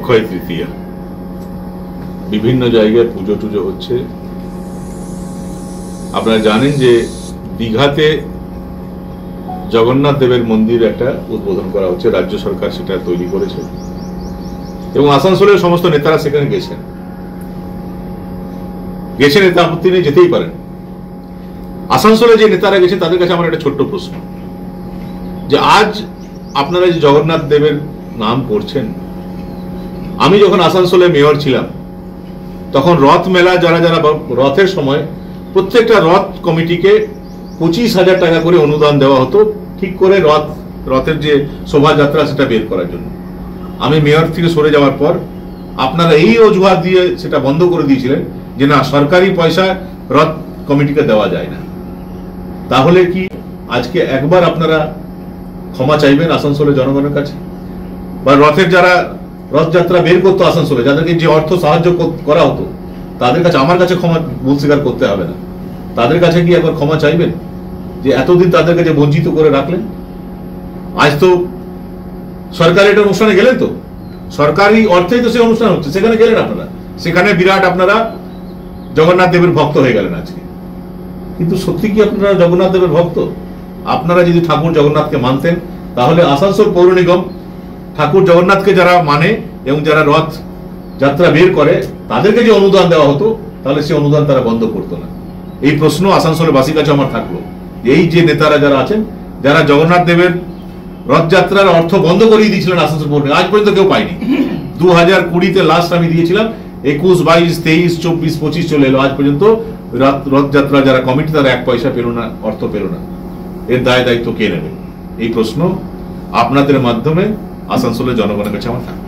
অক্ষয় তৃতীয়া, বিভিন্ন জায়গায় পুজো টুজো হচ্ছে। আপনারা জানেন যে দীঘাতে জগন্নাথ দেবের মন্দির একটা উদ্বোধন করা হচ্ছে, রাজ্য সরকার সেটা তৈরি করেছে এবং আসানসোলের সমস্ত নেতারা সেখানে গেছেন। এতে আপত্তি নেই, যেতেই পারেন। আসানসোলে যে নেতারা গেছে তাদের কাছে আমার একটা ছোট্ট প্রশ্ন, যে আজ আপনারা যে জগন্নাথ দেবের নাম করছেন, আমি যখন আসানসোলে মেয়র ছিলাম তখন রথ মেলা যারা যারা রথের সময় প্রত্যেকটা রথ কমিটিকে 25,000 টাকা করে অনুদান দেওয়া হতো, ঠিক করে রথের যে শোভাযাত্রা সেটা বের করার জন্য। আমি মেয়র থেকে সরে যাওয়ার পর আপনারা এই অজুহাত দিয়ে সেটা বন্ধ করে দিয়েছিলেন যে না, সরকারি পয়সা রথ কমিটিকে দেওয়া যায় না। তাহলে কি আজকে একবার আপনারা ক্ষমা চাইবেন আসানসোলের জনগণের কাছে? বা রথের যারা রথযাত্রা বের করতো আসানসোলে, যাদেরকে যে অর্থ সাহায্য করা হতো, তাদের কাছে, আমার কাছে ক্ষমা ভুল স্বীকার করতে হবে না, তাদের কাছে কি একবার ক্ষমা চাইবেন যে এতদিন তাদের কাছে বঞ্চিত করে রাখলেন? আজ তো সরকারি একটা অনুষ্ঠানে গেলেন, তো সরকারি অর্থেই তো সে অনুষ্ঠান হচ্ছে, সেখানে গেলেন আপনারা, সেখানে বিরাট আপনারা জগন্নাথ দেবের ভক্ত হয়ে গেলেন আজকে। কিন্তু সত্যি কি আপনারা জগন্নাথ দেবের ভক্ত? আপনারা যদি ঠাকুর জগন্নাথকে মানতেন তাহলে আসানসোল পৌর নিগম ঠাকুর জগন্নাথকে যারা মানে এবং যারা রথ যাত্রা বের করে তাদেরকে যে অনুদান দেওয়া হতো, তাহলে সে অনুদান তারা বন্ধ করতো না। এই প্রশ্ন আসানসোলের বাসীর কাছে আমার থাকলো, এই যে নেতারা যারা আছেন, যারা জগন্নাথ দেবের রথযাত্রার অর্থ বন্ধ করিয়ে দিয়েছিলেন আসানসোল পৌর নিগম, আজ পর্যন্ত কেউ পায়নি। 2020-তে লাস্ট আমি দিয়েছিলাম, 21, 22, 23, 24, 25 চলে এলো, আজ পর্যন্ত রথযাত্রা যারা কমিটি তারা 1 পয়সা পেল না, অর্থ পেল না। এর দায় দায়িত্ব কে নেবে? এই প্রশ্ন আপনাদের মাধ্যমে আসানসোলের জনগণের কাছে আমার থাকে।